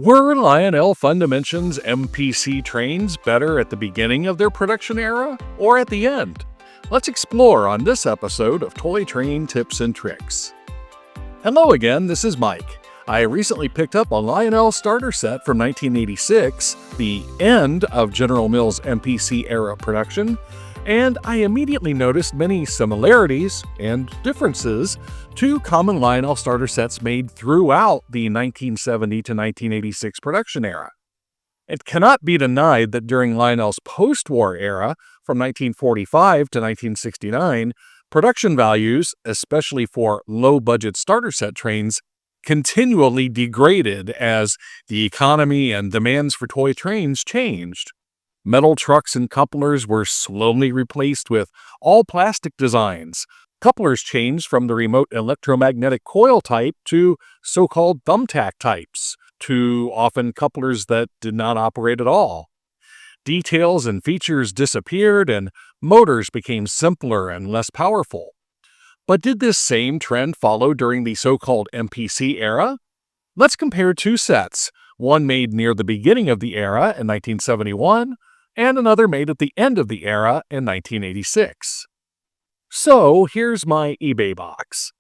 Were Lionel Fundament's MPC trains better at the beginning of their production era or at the end? Let's explore on this episode of Toy Train Tips and Tricks. Hello again, this is Mike. I recently picked up a Lionel starter set from 1986, the end of General Mills' MPC era production, and I immediately noticed many similarities and differences to common Lionel starter sets made throughout the 1970 to 1986 production era. It cannot be denied that during Lionel's post-war era, from 1945 to 1969, production values, especially for low-budget starter set trains, continually degraded as the economy and demands for toy trains changed. Metal trucks and couplers were slowly replaced with all-plastic designs. Couplers changed from the remote electromagnetic coil type to so-called thumbtack types, to often couplers that did not operate at all. Details and features disappeared, and motors became simpler and less powerful. But did this same trend follow during the so-called MPC era? Let's compare two sets, one made near the beginning of the era in 1971, and another made at the end of the era in 1986. So here's my eBay box.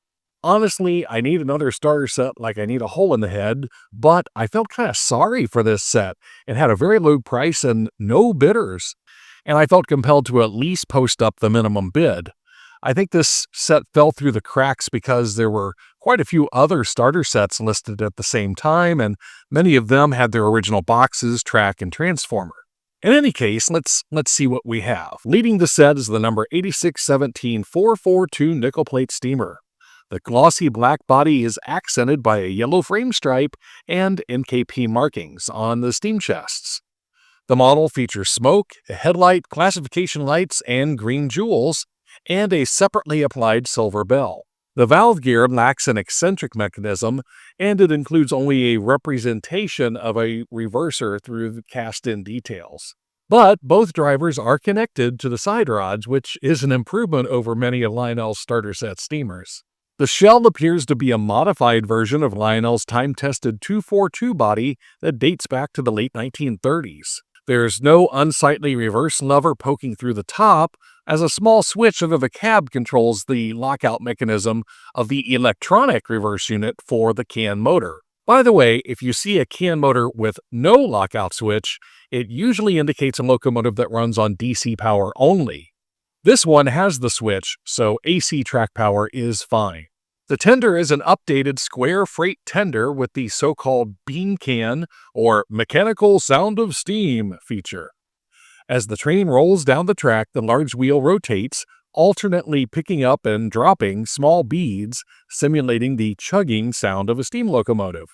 Honestly, I need another starter set like I need a hole in the head, but I felt kind of sorry for this set. It had a very low price and no bidders, and I felt compelled to at least post up the minimum bid. I think this set fell through the cracks because there were quite a few other starter sets listed at the same time, and many of them had their original boxes, track, and transformer. In any case, let's see what we have. Leading the set is the number 8617442 nickel plate steamer. The glossy black body is accented by a yellow frame stripe and NKP markings on the steam chests. The model features smoke, a headlight, classification lights, and green jewels, and a separately applied silver bell. The valve gear lacks an eccentric mechanism, and it includes only a representation of a reverser through the cast-in details. But both drivers are connected to the side rods, which is an improvement over many of Lionel's starter set steamers. The shell appears to be a modified version of Lionel's time-tested 242 body that dates back to the late 1930s. There's no unsightly reverse lever poking through the top, as a small switch under the cab controls the lockout mechanism of the electronic reverse unit for the can motor. By the way, if you see a can motor with no lockout switch, it usually indicates a locomotive that runs on DC power only. This one has the switch, so AC track power is fine. The tender is an updated square freight tender with the so-called bean can, or mechanical sound of steam feature. As the train rolls down the track, the large wheel rotates, alternately picking up and dropping small beads, simulating the chugging sound of a steam locomotive.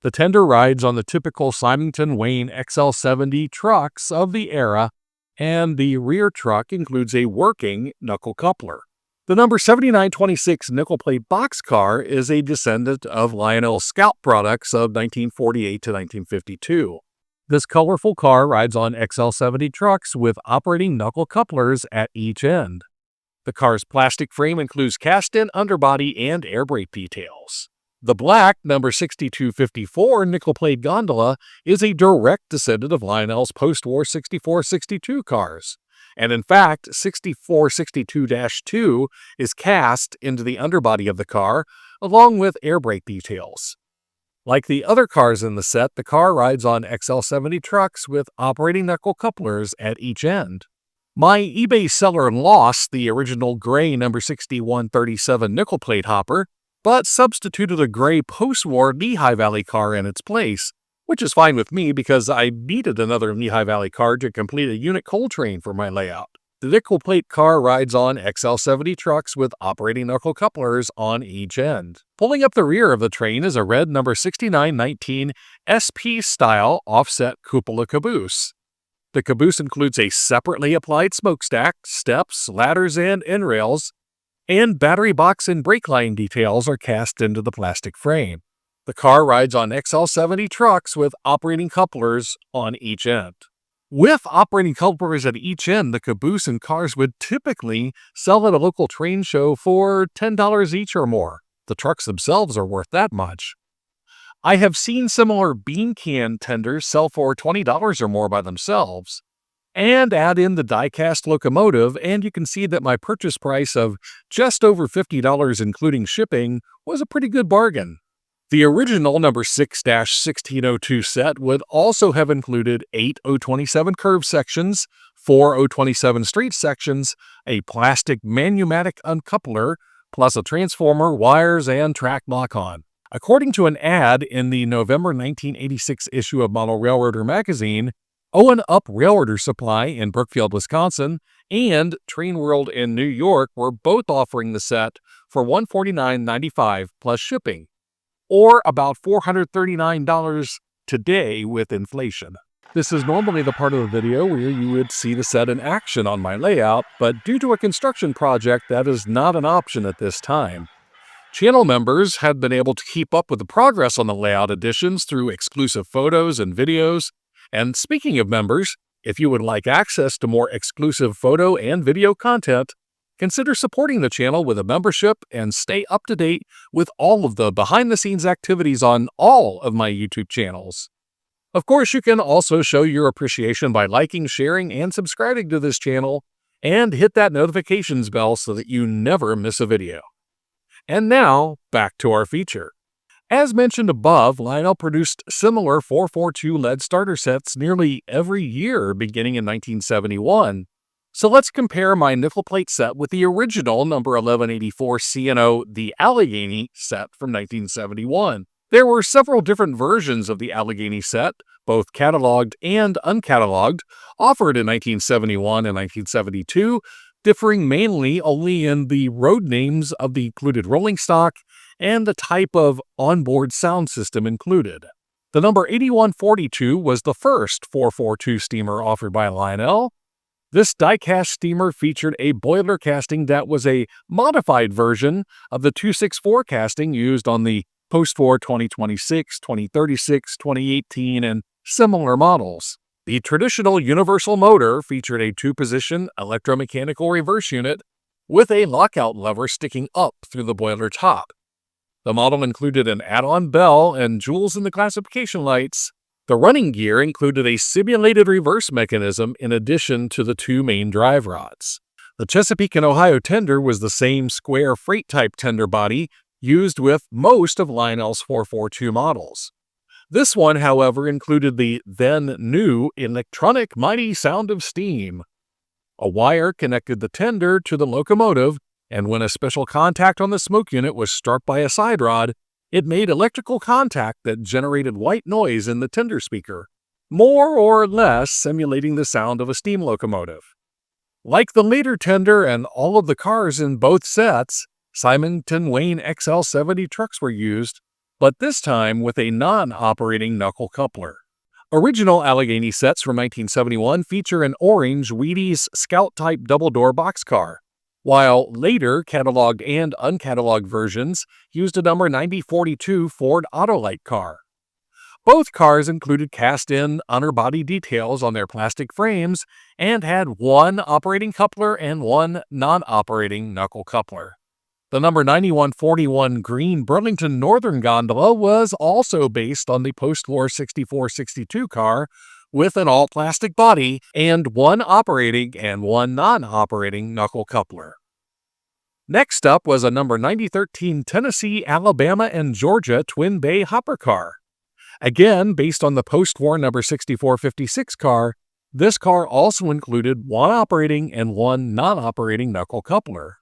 The tender rides on the typical Symington-Wayne XL70 trucks of the era, and the rear truck includes a working knuckle coupler. The number 7926 nickel plate boxcar is a descendant of Lionel Scout products of 1948 to 1952. This colorful car rides on XL70 trucks with operating knuckle couplers at each end. The car's plastic frame includes cast-in underbody and air brake details. The black number 6254 nickel plate gondola is a direct descendant of Lionel's post-war 6462 cars. And in fact, 6462-2 is cast into the underbody of the car, along with air brake details. Like the other cars in the set, the car rides on XL70 trucks with operating knuckle couplers at each end. My eBay seller lost the original gray number 6137 nickel plate hopper, but substituted a gray post-war Lehigh Valley car in its place, which is fine with me because I needed another Lehigh Valley car to complete a unit coal train for my layout. The nickel plate car rides on XL70 trucks with operating knuckle couplers on each end. Pulling up the rear of the train is a red number 6919 SP-style offset cupola caboose. The caboose includes a separately applied smokestack, steps, ladders, and end rails, and battery box and brake line details are cast into the plastic frame. The car rides on XL70 trucks with operating couplers on each end. With operating couplers at each end, the caboose and cars would typically sell at a local train show for $10 each or more. The trucks themselves are worth that much. I have seen similar bean can tenders sell for $20 or more by themselves. And add in the die-cast locomotive, and you can see that my purchase price of just over $50 including shipping was a pretty good bargain. The original number 6-1602 set would also have included 8 O27 curve sections, 4 O27 straight sections, a plastic pneumatic uncoupler, plus a transformer, wires, and track lock-on. According to an ad in the November 1986 issue of Model Railroader magazine, O and Up Railroader Supply in Brookfield, Wisconsin, and Train World in New York were both offering the set for $149.95 plus shipping, or about $439 today with inflation. This is normally the part of the video where you would see the set in action on my layout, but due to a construction project, that is not an option at this time. Channel members have been able to keep up with the progress on the layout additions through exclusive photos and videos. And speaking of members, if you would like access to more exclusive photo and video content, consider supporting the channel with a membership and stay up to date with all of the behind-the-scenes activities on all of my YouTube channels. Of course, you can also show your appreciation by liking, sharing, and subscribing to this channel, and hit that notifications bell so that you never miss a video. And now, back to our feature. As mentioned above, Lionel produced similar 442 lead starter sets nearly every year beginning in 1971. So let's compare my nickel plate set with the original number 1184 C&O, the Allegheny set from 1971. There were several different versions of the Allegheny set, both cataloged and uncatalogued, offered in 1971 and 1972, differing mainly only in the road names of the included rolling stock and the type of onboard sound system included. The number 8142 was the first 442 steamer offered by Lionel. This die-cast steamer featured a boiler casting that was a modified version of the 264 casting used on the Postwar 2026, 2036, 2018, and similar models. The traditional universal motor featured a two-position electromechanical reverse unit with a lockout lever sticking up through the boiler top. The model included an add-on bell and jewels in the classification lights. The running gear included a simulated reverse mechanism in addition to the two main drive rods. The Chesapeake and Ohio tender was the same square freight-type tender body used with most of Lionel's 442 models. This one, however, included the then-new electronic mighty sound of steam. A wire connected the tender to the locomotive, and when a special contact on the smoke unit was struck by a side rod, it made electrical contact that generated white noise in the tender speaker, more or less simulating the sound of a steam locomotive. Like the later tender and all of the cars in both sets, Symington Wayne XL70 trucks were used, but this time with a non-operating knuckle coupler. Original Allegheny sets from 1971 feature an orange Wheaties Scout-type double-door boxcar, while later cataloged and uncatalogued versions used a number 9042 Ford Autolite car. Both cars included cast-in underbody details on their plastic frames and had one operating coupler and one non-operating knuckle coupler. The number 9141 green Burlington Northern gondola was also based on the post-war 6462 car with an all-plastic body and one operating and one non-operating knuckle coupler. Next up was a number 9013 Tennessee, Alabama, and Georgia twin bay hopper car. Again, based on the post-war number 6456 car, this car also included one operating and one non-operating knuckle coupler.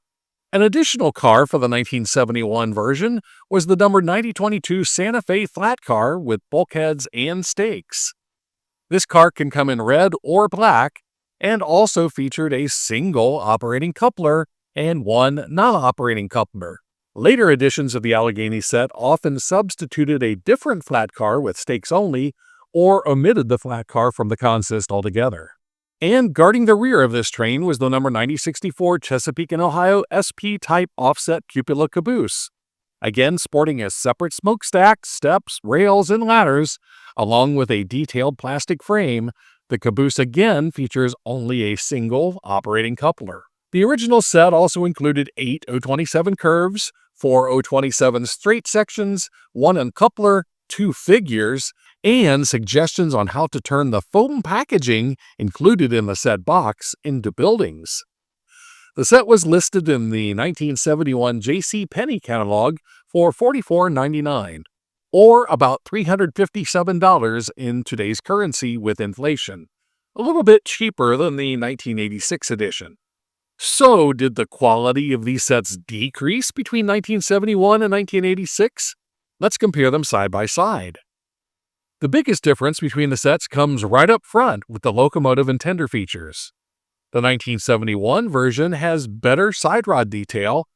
An additional car for the 1971 version was the number 9022 Santa Fe flat car with bulkheads and stakes. This car can come in red or black and also featured a single operating coupler and one non-operating coupler. Later editions of the Allegheny set often substituted a different flat car with stakes only or omitted the flat car from the consist altogether. And guarding the rear of this train was the number 9064 Chesapeake and Ohio SP-type offset cupola caboose, again sporting a separate smokestack, steps, rails, and ladders, along with a detailed plastic frame. The caboose again features only a single operating coupler. The original set also included 8 O27 curves, 4 O27 straight sections, one uncoupler, 2 figures, and suggestions on how to turn the foam packaging included in the set box into buildings. The set was listed in the 1971 J.C. Penney catalog for $44.99, or about $357 in today's currency with inflation, a little bit cheaper than the 1986 edition. So, did the quality of these sets decrease between 1971 and 1986? Let's compare them side by side. The biggest difference between the sets comes right up front with the locomotive and tender features. The 1971 version has better side rod detail,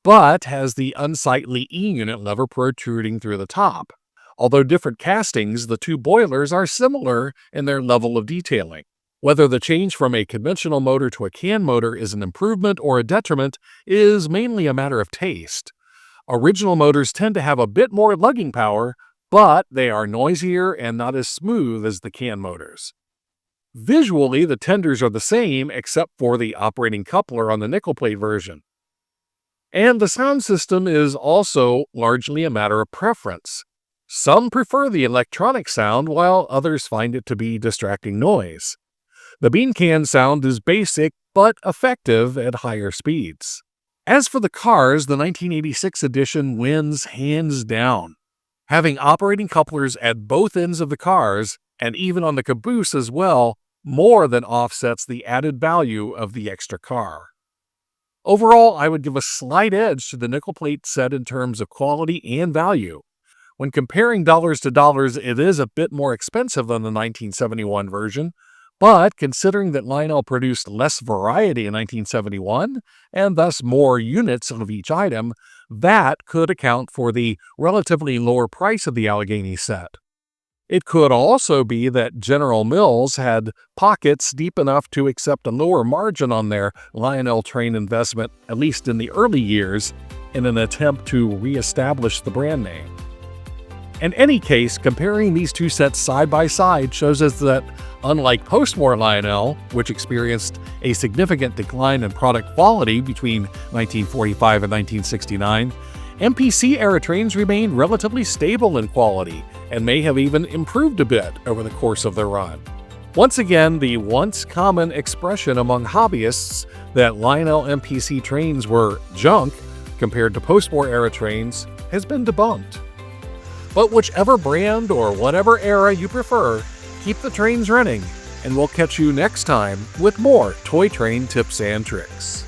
but has the unsightly E-unit lever protruding through the top. Although different castings, the two boilers are similar in their level of detailing. Whether the change from a conventional motor to a can motor is an improvement or a detriment is mainly a matter of taste. Original motors tend to have a bit more lugging power, but they are noisier and not as smooth as the can motors. Visually, the tenders are the same except for the operating coupler on the nickel plate version. And the sound system is also largely a matter of preference. Some prefer the electronic sound while others find it to be distracting noise. The bean can sound is basic but effective at higher speeds. As for the cars, the 1986 edition wins hands down. Having operating couplers at both ends of the cars, and even on the caboose as well, more than offsets the added value of the extra car. Overall, I would give a slight edge to the nickel plate set in terms of quality and value. When comparing dollars to dollars, it is a bit more expensive than the 1971 version, but considering that Lionel produced less variety in 1971, and thus more units of each item, that could account for the relatively lower price of the Allegheny set. It could also be that General Mills had pockets deep enough to accept a lower margin on their Lionel train investment, at least in the early years, in an attempt to re-establish the brand name. In any case, comparing these two sets side by side shows us that, unlike post-war Lionel, which experienced a significant decline in product quality between 1945 and 1969, MPC-era trains remained relatively stable in quality and may have even improved a bit over the course of their run. Once again, the once common expression among hobbyists that Lionel MPC trains were junk compared to post-war era trains has been debunked. But whichever brand or whatever era you prefer, keep the trains running, and we'll catch you next time with more toy train tips and tricks.